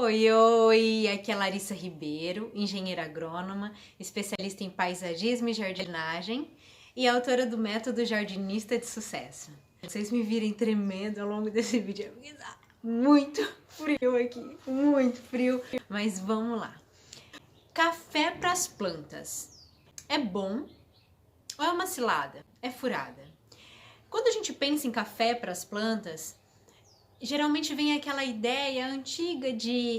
Oi, oi! Aqui é Larissa Ribeiro, engenheira agrônoma, especialista em paisagismo e jardinagem e autora do método Jardinista de Sucesso. Vocês me virem tremendo ao longo desse vídeo, é porque tá muito frio aqui, muito frio, mas vamos lá. Café para as plantas é bom ou é uma cilada? É furada? Quando a gente pensa em café para as plantas, geralmente vem aquela ideia antiga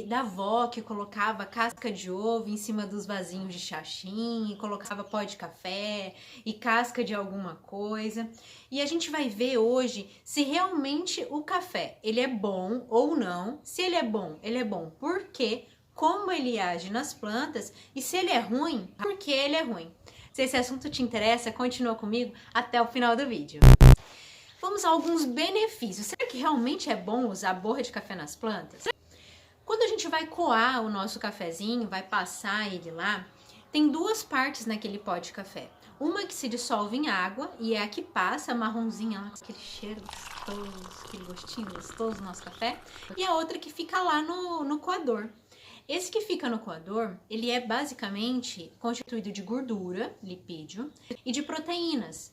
da avó que colocava casca de ovo em cima dos vasinhos de chachim, colocava pó de café e casca de alguma coisa. E a gente vai ver hoje se realmente o café ele é bom ou não. Se ele é bom por quê? Como ele age nas plantas e se ele é ruim, por que ele é ruim. Se esse assunto te interessa, continua comigo até o final do vídeo. Vamos a alguns benefícios. Será que realmente é bom usar borra de café nas plantas? Quando a gente vai coar o nosso cafezinho, vai passar ele lá, tem duas partes naquele pó de café. Uma que se dissolve em água e é a que passa marronzinha, lá, com aquele cheiro gostoso, aquele gostinho gostoso do nosso café. E a outra que fica lá no coador. Esse que fica no coador, ele é basicamente constituído de gordura, lipídio, e de proteínas.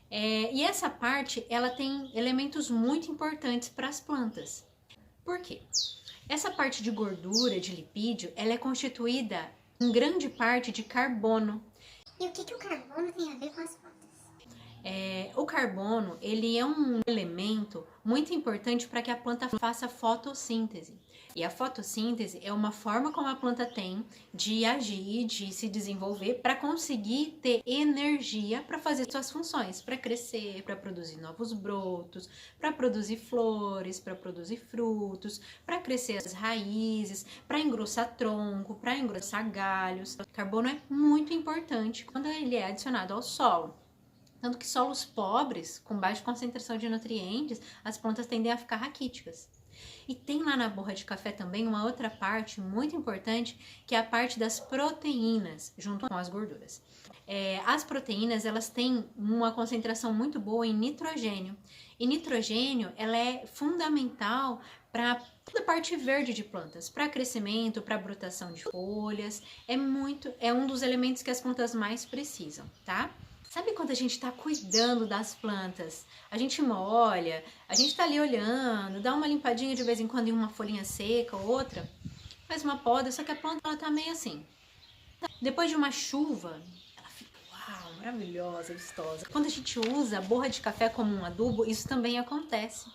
E essa parte, ela tem elementos muito importantes para as plantas. Por quê? Essa parte de gordura, de lipídio, ela é constituída em grande parte de carbono. E o que o carbono tem a ver com as plantas? O carbono, ele é um elemento muito importante para que a planta faça fotossíntese. E a fotossíntese é uma forma como a planta tem de agir, de se desenvolver para conseguir ter energia para fazer suas funções, para crescer, para produzir novos brotos, para produzir flores, para produzir frutos, para crescer as raízes, para engrossar tronco, para engrossar galhos. O carbono é muito importante quando ele é adicionado ao solo. Tanto que solos pobres, com baixa concentração de nutrientes, as plantas tendem a ficar raquíticas. E tem lá na borra de café também uma outra parte muito importante, que é a parte das proteínas, junto com as gorduras. As proteínas, elas têm uma concentração muito boa em nitrogênio. E nitrogênio, ela é fundamental para toda a parte verde de plantas, para crescimento, para brotação de folhas. É um dos elementos que as plantas mais precisam, tá? Sabe quando a gente está cuidando das plantas? A gente molha, a gente está ali olhando, dá uma limpadinha de vez em quando em uma folhinha seca ou outra, faz uma poda, só que a planta ela tá meio assim. Depois de uma chuva, ela fica, uau, maravilhosa, vistosa. Quando a gente usa a borra de café como um adubo, isso também acontece.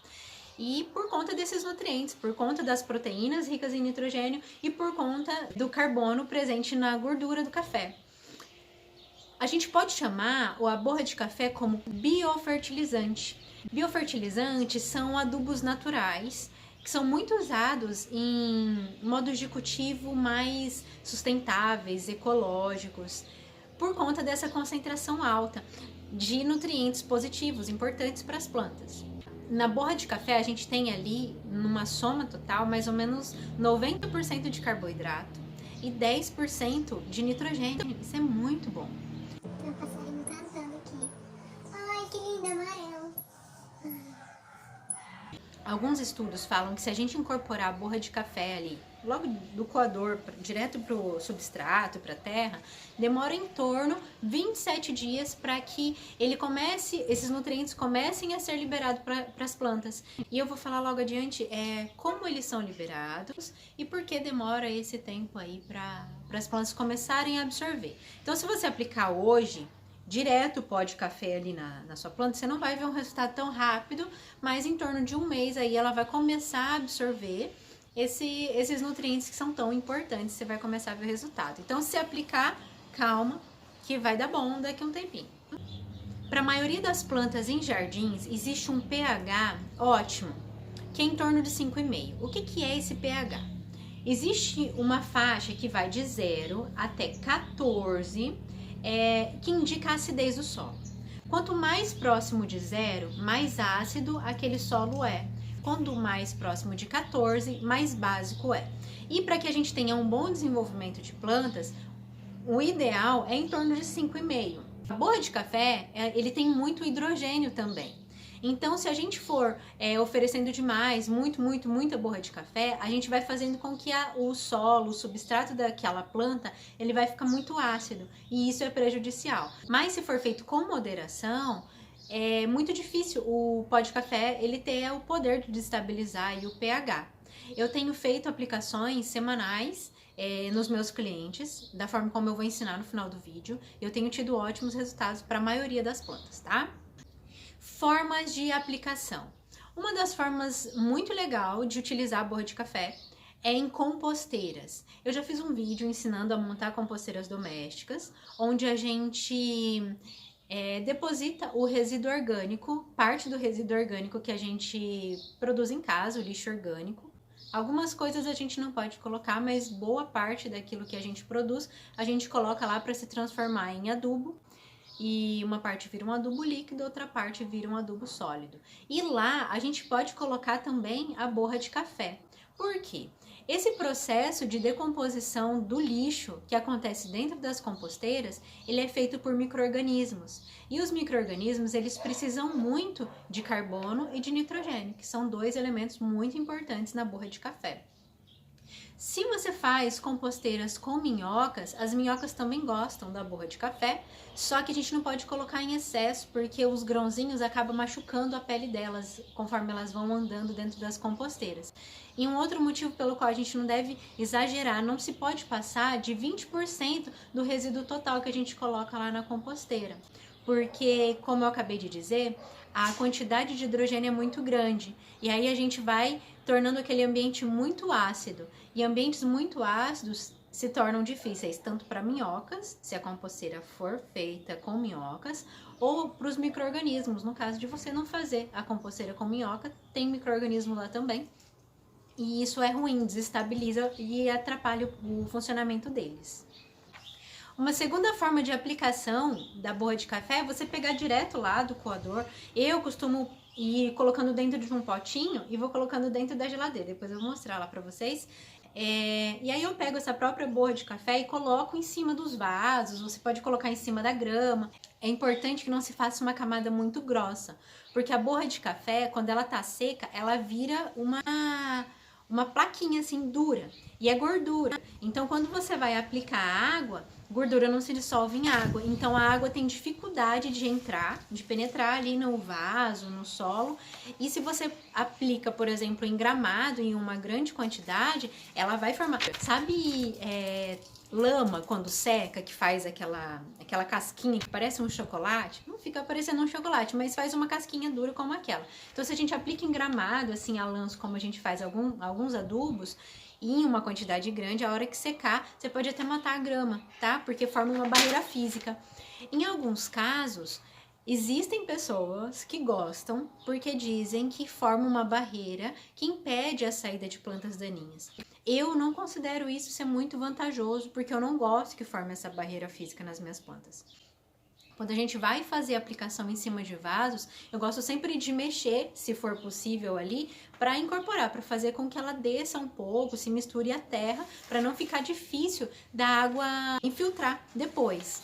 E por conta desses nutrientes, por conta das proteínas ricas em nitrogênio e por conta do carbono presente na gordura do café. A gente pode chamar a borra de café como biofertilizante. Biofertilizantes são adubos naturais que são muito usados em modos de cultivo mais sustentáveis, ecológicos, por conta dessa concentração alta de nutrientes positivos, importantes para as plantas. Na borra de café a gente tem ali, numa soma total, mais ou menos 90% de carboidrato e 10% de nitrogênio. Isso é muito bom. Tem um passarinho cantando aqui. Ai, que lindo, amarelo. Alguns estudos falam que se a gente incorporar a borra de café ali, logo do coador, direto para o substrato, para a terra, demora em torno de 27 dias para que esses nutrientes comecem a ser liberados para as plantas. E eu vou falar logo adiante como eles são liberados e por que demora esse tempo aí para as plantas começarem a absorver. Então, se você aplicar hoje, direto o pó de café ali na sua planta, você não vai ver um resultado tão rápido, mas em torno de um mês aí ela vai começar a absorver esses nutrientes que são tão importantes, você vai começar a ver o resultado. Então, se aplicar, calma, que vai dar bom daqui a um tempinho. Para a maioria das plantas em jardins, existe um pH ótimo, que é em torno de 5,5. O que é esse pH? Existe uma faixa que vai de 0 até 14, que indica a acidez do solo. Quanto mais próximo de 0, mais ácido aquele solo é. Quanto mais próximo de 14, mais básico é. E para que a gente tenha um bom desenvolvimento de plantas, o ideal é em torno de 5,5. A borra de café, ele tem muito hidrogênio também. Então, se a gente for oferecendo demais, muita borra de café, a gente vai fazendo com que o solo, o substrato daquela planta, ele vai ficar muito ácido, e isso é prejudicial. Mas se for feito com moderação, é muito difícil o pó de café ele ter o poder de estabilizar o pH. Eu tenho feito aplicações semanais nos meus clientes, da forma como eu vou ensinar no final do vídeo. Eu tenho tido ótimos resultados para a maioria das plantas, tá? Formas de aplicação. Uma das formas muito legal de utilizar a borra de café é em composteiras. Eu já fiz um vídeo ensinando a montar composteiras domésticas, onde a gente deposita o resíduo orgânico, parte do resíduo orgânico que a gente produz em casa, o lixo orgânico. Algumas coisas a gente não pode colocar, mas boa parte daquilo que a gente produz, a gente coloca lá para se transformar em adubo. E uma parte vira um adubo líquido, outra parte vira um adubo sólido. E lá a gente pode colocar também a borra de café. Por quê? Esse processo de decomposição do lixo que acontece dentro das composteiras, ele é feito por micro-organismos. E os micro-organismos, eles precisam muito de carbono e de nitrogênio, que são dois elementos muito importantes na borra de café. Se você faz composteiras com minhocas, as minhocas também gostam da borra de café, só que a gente não pode colocar em excesso, porque os grãozinhos acabam machucando a pele delas conforme elas vão andando dentro das composteiras. E um outro motivo pelo qual a gente não deve exagerar, não se pode passar de 20% do resíduo total que a gente coloca lá na composteira. Porque, como eu acabei de dizer, a quantidade de hidrogênio é muito grande. E aí a gente vai tornando aquele ambiente muito ácido. E ambientes muito ácidos se tornam difíceis, tanto para minhocas, se a composteira for feita com minhocas, ou para os micro-organismos. No caso de você não fazer a composteira com minhoca, tem micro-organismo lá também. E isso é ruim, desestabiliza e atrapalha o funcionamento deles. Uma segunda forma de aplicação da borra de café é você pegar direto lá do coador. Eu costumo ir colocando dentro de um potinho e vou colocando dentro da geladeira. Depois eu vou mostrar lá pra vocês. E aí eu pego essa própria borra de café e coloco em cima dos vasos. Você pode colocar em cima da grama. É importante que não se faça uma camada muito grossa, porque a borra de café, quando ela tá seca, ela vira uma plaquinha assim dura, e é gordura. Então quando você vai aplicar água, gordura não se dissolve em água, então a água tem dificuldade de entrar, de penetrar ali no vaso, no solo. E se você aplica, por exemplo, em gramado em uma grande quantidade, ela vai formar, sabe, lama quando seca, que faz aquela casquinha que parece um chocolate? Não fica parecendo um chocolate, mas faz uma casquinha dura como aquela. Então se a gente aplica em gramado, assim, a lanço, como a gente faz alguns adubos, em uma quantidade grande, a hora que secar, você pode até matar a grama, tá? Porque forma uma barreira física. Em alguns casos, existem pessoas que gostam porque dizem que forma uma barreira que impede a saída de plantas daninhas. Eu não considero isso ser muito vantajoso, porque eu não gosto que forme essa barreira física nas minhas plantas. Quando a gente vai fazer a aplicação em cima de vasos, eu gosto sempre de mexer, se for possível ali, para incorporar, para fazer com que ela desça um pouco, se misture à terra, para não ficar difícil da água infiltrar depois.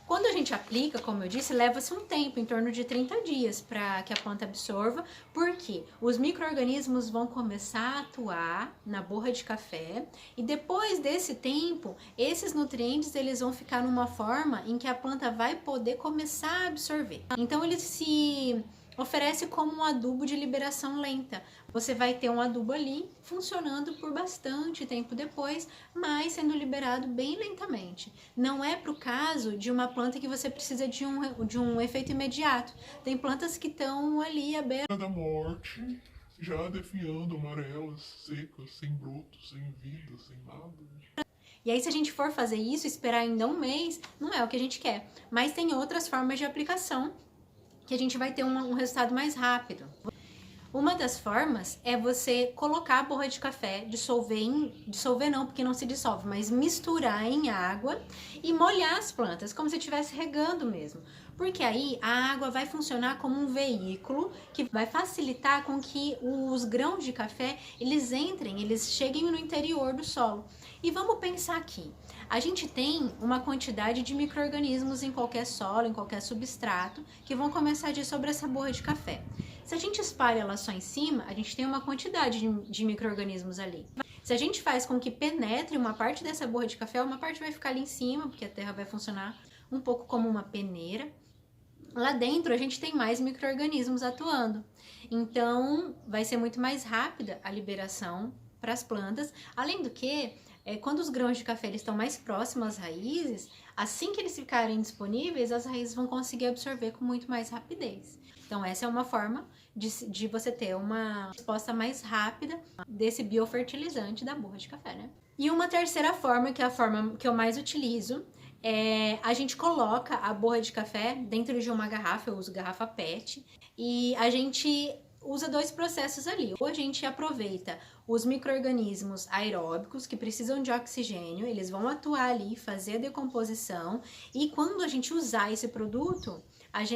Quando a gente aplica, como eu disse, leva-se um tempo, em torno de 30 dias, para que a planta absorva, porque os micro-organismos vão começar a atuar na borra de café, e depois desse tempo, esses nutrientes eles vão ficar numa forma em que a planta vai poder começar a absorver. Então ele se oferece como um adubo de liberação lenta. Você vai ter um adubo ali funcionando por bastante tempo depois, mas sendo liberado bem lentamente. Não é para o caso de uma planta que você precisa de um efeito imediato. Tem plantas que estão ali à beira da morte, já definhando, amarelas, secas, sem broto, sem vida, sem nada. E aí, se a gente for fazer isso, esperar ainda um mês, não é o que a gente quer. Mas tem outras formas de aplicação que a gente vai ter um resultado mais rápido. Uma das formas é você colocar a borra de café, dissolver não, porque não se dissolve, mas misturar em água e molhar as plantas, como se estivesse regando mesmo. Porque aí a água vai funcionar como um veículo que vai facilitar com que os grãos de café, eles cheguem no interior do solo. E vamos pensar aqui, a gente tem uma quantidade de micro-organismos em qualquer solo, em qualquer substrato, que vão começar a agir sobre essa borra de café. Se a gente espalha ela só em cima, a gente tem uma quantidade de micro-organismos ali. Se a gente faz com que penetre uma parte dessa borra de café, uma parte vai ficar ali em cima, porque a terra vai funcionar um pouco como uma peneira. Lá dentro a gente tem mais micro-organismos atuando. Então vai ser muito mais rápida a liberação para as plantas. Além do que, quando os grãos de café eles estão mais próximos às raízes, assim que eles ficarem disponíveis, as raízes vão conseguir absorver com muito mais rapidez. Então essa é uma forma de você ter uma resposta mais rápida desse biofertilizante da borra de café, né? E uma terceira forma, que é a forma que eu mais utilizo, a gente coloca a borra de café dentro de uma garrafa, eu uso garrafa PET, e a gente usa dois processos ali. Ou a gente aproveita os micro-organismos aeróbicos que precisam de oxigênio, eles vão atuar ali, fazer a decomposição, e quando a gente usar esse produto,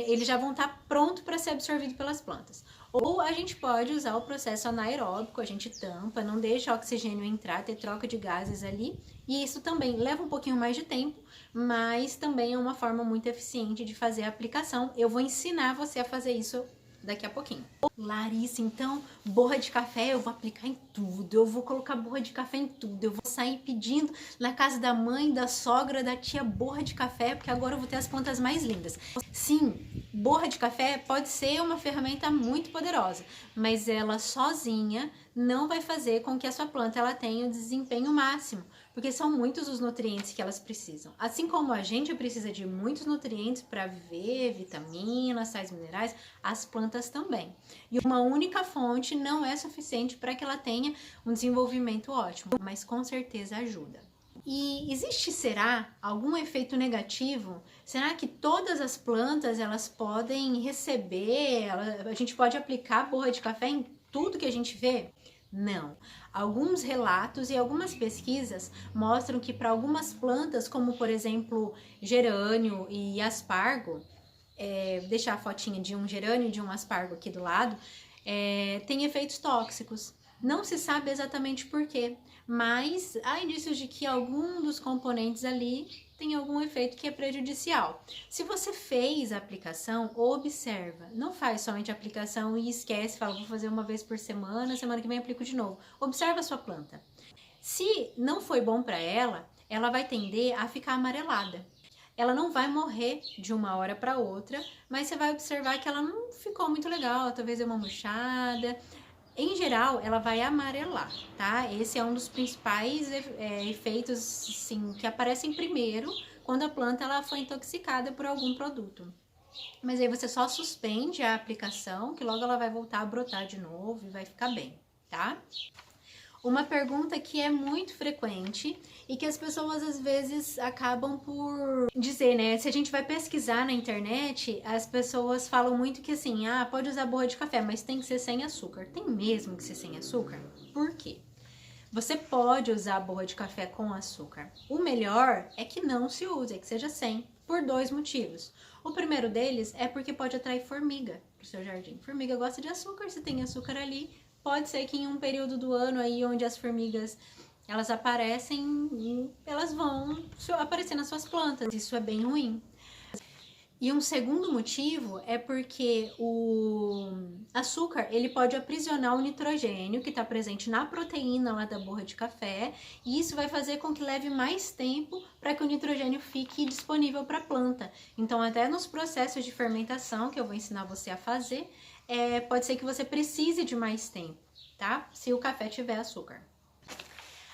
eles já vão estar pronto para ser absorvido pelas plantas. Ou a gente pode usar o processo anaeróbico, a gente tampa, não deixa o oxigênio entrar, ter troca de gases ali, e isso também leva um pouquinho mais de tempo, mas também é uma forma muito eficiente de fazer a aplicação. Eu vou ensinar você a fazer isso daqui a pouquinho. Larissa, então, borra de café eu vou aplicar em tudo, eu vou colocar borra de café em tudo, eu vou sair pedindo na casa da mãe, da sogra, da tia borra de café, porque agora eu vou ter as plantas mais lindas. Sim, borra de café pode ser uma ferramenta muito poderosa, mas ela sozinha não vai fazer com que a sua planta ela tenha o desempenho máximo, porque são muitos os nutrientes que elas precisam. Assim como a gente precisa de muitos nutrientes para viver, vitaminas, sais minerais, as plantas também. E uma única fonte não é suficiente para que ela tenha um desenvolvimento ótimo, mas com certeza ajuda. E existe, será, algum efeito negativo? Será que todas as plantas elas podem receber, a gente pode aplicar borra de café em tudo que a gente vê? Não. Alguns relatos e algumas pesquisas mostram que para algumas plantas, como por exemplo gerânio e aspargo, deixar a fotinha de um gerânio e de um aspargo aqui do lado, tem efeitos tóxicos. Não se sabe exatamente por quê, mas há indícios de que algum dos componentes ali tem algum efeito que é prejudicial. Se você fez a aplicação, observa. Não faz somente a aplicação e esquece, fala, vou fazer uma vez por semana, semana que vem aplico de novo. Observa a sua planta. Se não foi bom para ela, ela vai tender a ficar amarelada. Ela não vai morrer de uma hora para outra, mas você vai observar que ela não ficou muito legal, talvez é uma murchada. Em geral, ela vai amarelar, tá? Esse é um dos principais efeitos, assim, que aparecem primeiro quando a planta ela foi intoxicada por algum produto. Mas aí você só suspende a aplicação, que logo ela vai voltar a brotar de novo e vai ficar bem, tá? Uma pergunta que é muito frequente e que as pessoas às vezes acabam por dizer, né? Se a gente vai pesquisar na internet, as pessoas falam muito que assim, pode usar borra de café, mas tem que ser sem açúcar. Tem mesmo que ser sem açúcar? Por quê? Você pode usar a borra de café com açúcar. O melhor é que não se use, é que seja sem, por dois motivos. O primeiro deles é porque pode atrair formiga para o seu jardim. Formiga gosta de açúcar, se tem açúcar ali, pode ser que em um período do ano aí onde as formigas elas aparecem, elas vão aparecer nas suas plantas. Isso é bem ruim. E um segundo motivo é porque o açúcar ele pode aprisionar o nitrogênio que está presente na proteína lá da borra de café, e isso vai fazer com que leve mais tempo para que o nitrogênio fique disponível para a planta. Então, até nos processos de fermentação que eu vou ensinar você a fazer, pode ser que você precise de mais tempo, tá? Se o café tiver açúcar.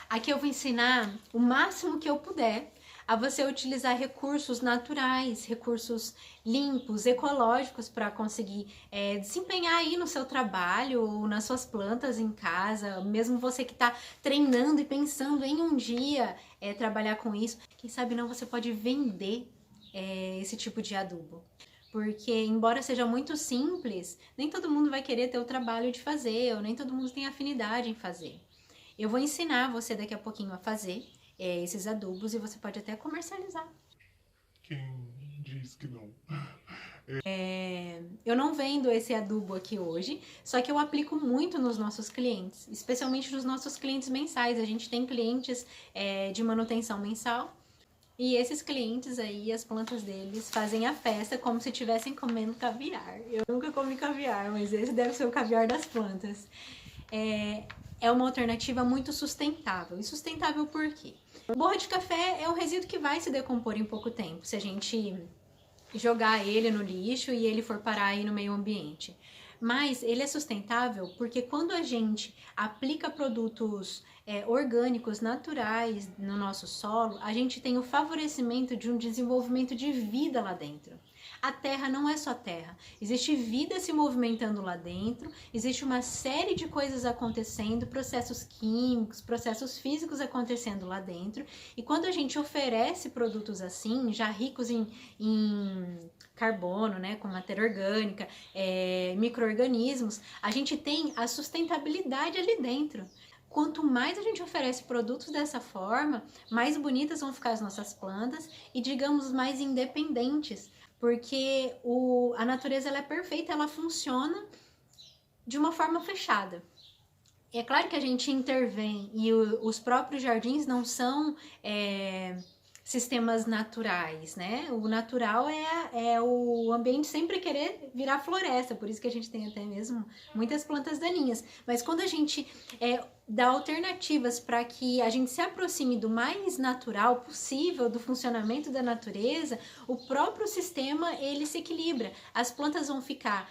Aqui eu vou ensinar o máximo que eu puder a você utilizar recursos naturais, recursos limpos, ecológicos para conseguir desempenhar aí no seu trabalho ou nas suas plantas em casa, mesmo você que está treinando e pensando em um dia trabalhar com isso, quem sabe não você pode vender esse tipo de adubo. Porque, embora seja muito simples, nem todo mundo vai querer ter o trabalho de fazer, ou nem todo mundo tem afinidade em fazer. Eu vou ensinar você daqui a pouquinho a fazer esses adubos e você pode até comercializar. Quem diz que não? Eu não vendo esse adubo aqui hoje, só que eu aplico muito nos nossos clientes, especialmente nos nossos clientes mensais. A gente tem clientes de manutenção mensal E esses clientes aí, as plantas deles, fazem a festa como se estivessem comendo caviar. Eu nunca comi caviar, mas esse deve ser o caviar das plantas. É uma alternativa muito sustentável. E sustentável por quê? Borra de café é um resíduo que vai se decompor em pouco tempo, se a gente jogar ele no lixo e ele for parar aí no meio ambiente. Mas ele é sustentável porque quando a gente aplica produtos orgânicos, naturais no nosso solo, a gente tem o favorecimento de um desenvolvimento de vida lá dentro. A terra não é só terra, existe vida se movimentando lá dentro, existe uma série de coisas acontecendo, processos químicos, processos físicos acontecendo lá dentro, e quando a gente oferece produtos assim, já ricos em carbono, né, com matéria orgânica, micro-organismos, a gente tem a sustentabilidade ali dentro. Quanto mais a gente oferece produtos dessa forma, mais bonitas vão ficar as nossas plantas e, digamos, mais independentes, porque a natureza ela é perfeita, ela funciona de uma forma fechada. É claro que a gente intervém e os próprios jardins não são sistemas naturais, né? O natural é o ambiente sempre querer virar floresta, por isso que a gente tem até mesmo muitas plantas daninhas. Mas quando a gente dá alternativas para que a gente se aproxime do mais natural possível, do funcionamento da natureza, o próprio sistema ele se equilibra. As plantas vão ficar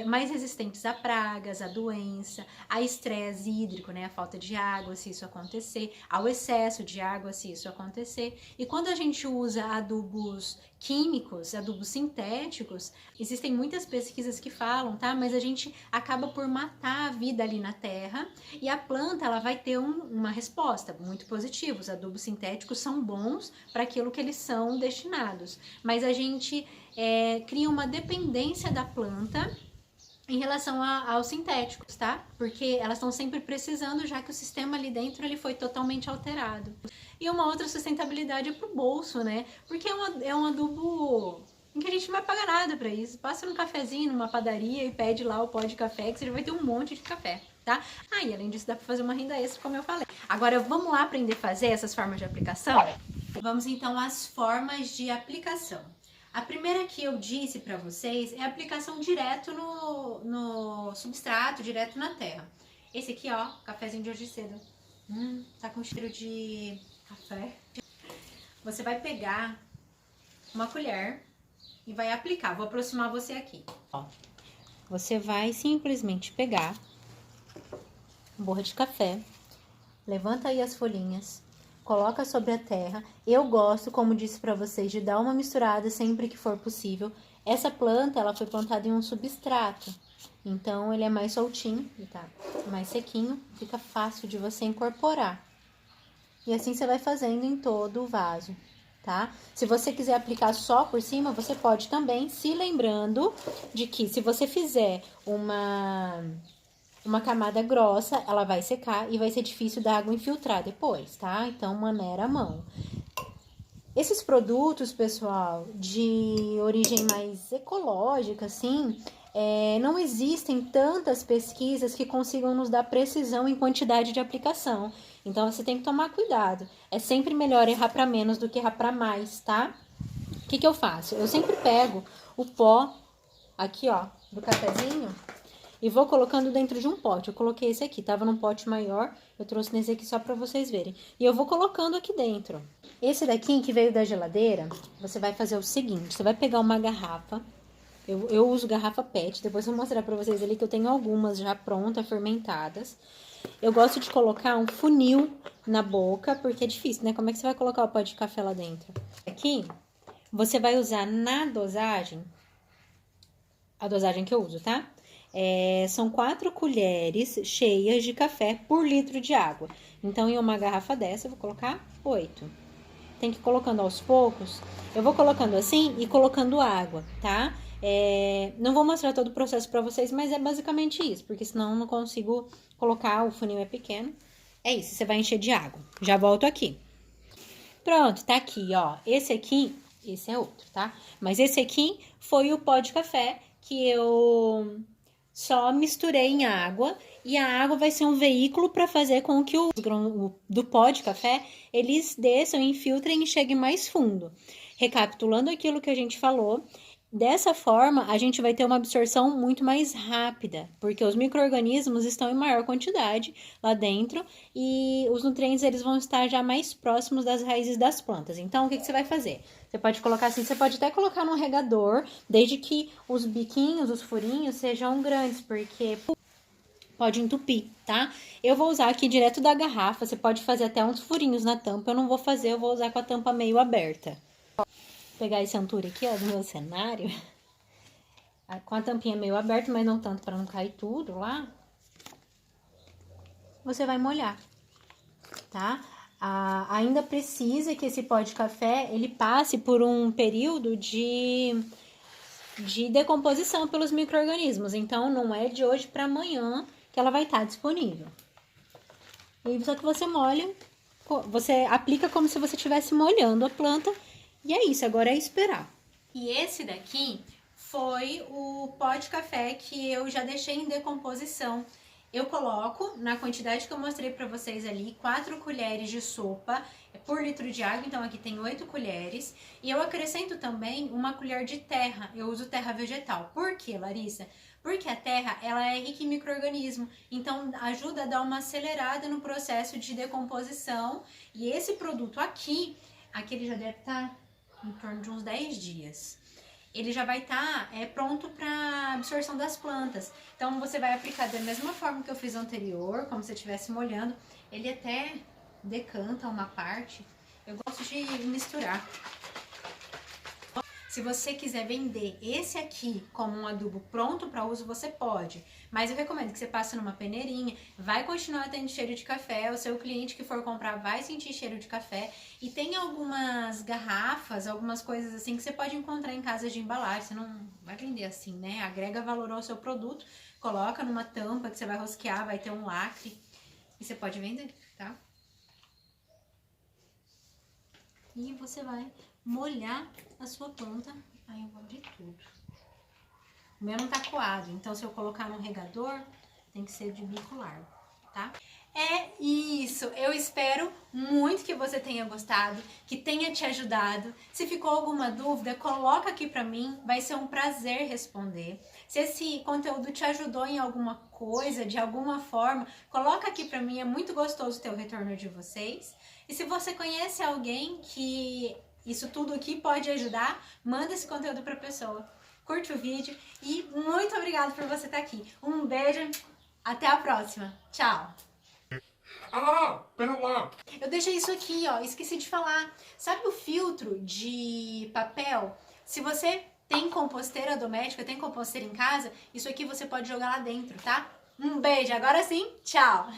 mais resistentes a pragas, a doença, a estresse hídrico, né? A falta de água, se isso acontecer, ao excesso de água, se isso acontecer. E quando a gente usa adubos químicos, adubos sintéticos, existem muitas pesquisas que falam, tá? Mas a gente acaba por matar a vida ali na terra e a planta ela vai ter uma resposta muito positiva. Os adubos sintéticos são bons para aquilo que eles são destinados, mas a gente cria uma dependência da planta em relação aos sintéticos, tá? Porque elas estão sempre precisando, já que o sistema ali dentro ele foi totalmente alterado. E uma outra sustentabilidade é pro bolso, né? Porque é um adubo em que a gente não vai pagar nada para isso. Passa num cafezinho, numa padaria e pede lá o pó de café, que você já vai ter um monte de café, tá? E além disso dá para fazer uma renda extra, como eu falei. Agora vamos lá aprender a fazer essas formas de aplicação? Vamos então às formas de aplicação. A primeira que eu disse para vocês é a aplicação direto no substrato, direto na terra. Esse aqui, ó, cafezinho de hoje cedo. Tá com cheiro de café. Você vai pegar uma colher e vai aplicar. Vou aproximar você aqui. Ó, você vai simplesmente pegar a borra de café, levanta aí as folhinhas, coloca sobre a terra. Eu gosto, como disse para vocês, de dar uma misturada sempre que for possível. Essa planta, ela foi plantada em um substrato, então ele é mais soltinho, tá? Mais sequinho, fica fácil de você incorporar. E assim você vai fazendo em todo o vaso, tá? Se você quiser aplicar só por cima, você pode também, se lembrando de que se você fizer uma camada grossa, ela vai secar e vai ser difícil da água infiltrar depois, tá? Então, maneira a mão. Esses produtos, pessoal, de origem mais ecológica, assim, não existem tantas pesquisas que consigam nos dar precisão em quantidade de aplicação. Então, você tem que tomar cuidado. É sempre melhor errar para menos do que errar para mais, tá? O que eu faço? Eu sempre pego o pó aqui, ó, do cafezinho e vou colocando dentro de um pote. Eu coloquei esse aqui, tava num pote maior, eu trouxe nesse aqui só pra vocês verem. E eu vou colocando aqui dentro. Esse daqui, que veio da geladeira, você vai fazer o seguinte, você vai pegar uma garrafa, eu uso garrafa PET, depois eu vou mostrar pra vocês ali que eu tenho algumas já prontas, fermentadas. Eu gosto de colocar um funil na boca, porque é difícil, né? Como é que você vai colocar o pó de café lá dentro? Aqui, você vai usar na dosagem, a dosagem que eu uso, tá? São 4 colheres cheias de café por litro de água. Então, em uma garrafa dessa, eu vou colocar 8. Tem que ir colocando aos poucos. Eu vou colocando assim e colocando água, tá? Não vou mostrar todo o processo pra vocês, mas é basicamente isso. Porque senão eu não consigo colocar, o funil é pequeno. É isso, você vai encher de água. Já volto aqui. Pronto, tá aqui, ó. Esse aqui, esse é outro, tá? Mas esse aqui foi o pó de café que eu só misturei em água e a água vai ser um veículo para fazer com que os grãos do pó de café, eles desçam, infiltrem e cheguem mais fundo. Recapitulando aquilo que a gente falou, dessa forma, a gente vai ter uma absorção muito mais rápida, porque os micro-organismos estão em maior quantidade lá dentro e os nutrientes eles vão estar já mais próximos das raízes das plantas. Então, o que você vai fazer? Você pode colocar assim, você pode até colocar num regador, desde que os biquinhos, os furinhos sejam grandes, porque pode entupir, tá? Eu vou usar aqui direto da garrafa, você pode fazer até uns furinhos na tampa, eu não vou fazer, eu vou usar com a tampa meio aberta. Pegar esse Anture aqui, ó, do meu cenário, com a tampinha meio aberta, mas não tanto para não cair tudo lá. Você vai molhar, tá? Ainda precisa que esse pó de café, ele passe por um período de decomposição pelos micro-organismos. Então, não é de hoje para amanhã que ela vai estar disponível. E só que você molha, você aplica como se você estivesse molhando a planta. E é isso, agora é esperar. E esse daqui foi o pó de café que eu já deixei em decomposição. Eu coloco, na quantidade que eu mostrei pra vocês ali, 4 colheres de sopa por litro de água, então aqui tem 8 colheres. E eu acrescento também uma colher de terra, eu uso terra vegetal. Por quê, Larissa? Porque a terra, ela é rica em micro-organismo, então ajuda a dar uma acelerada no processo de decomposição. E esse produto aqui ele já deve estar em torno de uns 10 dias. Ele já vai estar pronto para absorção das plantas. Então, você vai aplicar da mesma forma que eu fiz anterior, como se estivesse molhando. Ele até decanta uma parte. Eu gosto de misturar. Se você quiser vender esse aqui como um adubo pronto para uso, você pode. Mas eu recomendo que você passe numa peneirinha, vai continuar tendo cheiro de café, o seu cliente que for comprar vai sentir cheiro de café. E tem algumas garrafas, algumas coisas assim que você pode encontrar em casas de embalagem. Você não vai vender assim, né? Agrega valor ao seu produto, coloca numa tampa que você vai rosquear, vai ter um lacre e você pode vender, tá? E você vai molhar a sua planta. Aí eu vou abrir tudo. O meu não tá coado, então se eu colocar no regador, tem que ser de bico largo, tá? É isso, eu espero muito que você tenha gostado, que tenha te ajudado. Se ficou alguma dúvida, coloca aqui pra mim, vai ser um prazer responder. Se esse conteúdo te ajudou em alguma coisa, de alguma forma, coloca aqui pra mim, é muito gostoso ter o retorno de vocês. E se você conhece alguém que isso tudo aqui pode ajudar, manda esse conteúdo pra pessoa. Curte o vídeo e muito obrigada por você estar aqui. Um beijo, até a próxima. Tchau! Ah, pera lá! Eu deixei isso aqui, ó, esqueci de falar. Sabe o filtro de papel? Se você tem composteira doméstica, tem composteira em casa, isso aqui você pode jogar lá dentro, tá? Um beijo, agora sim, tchau!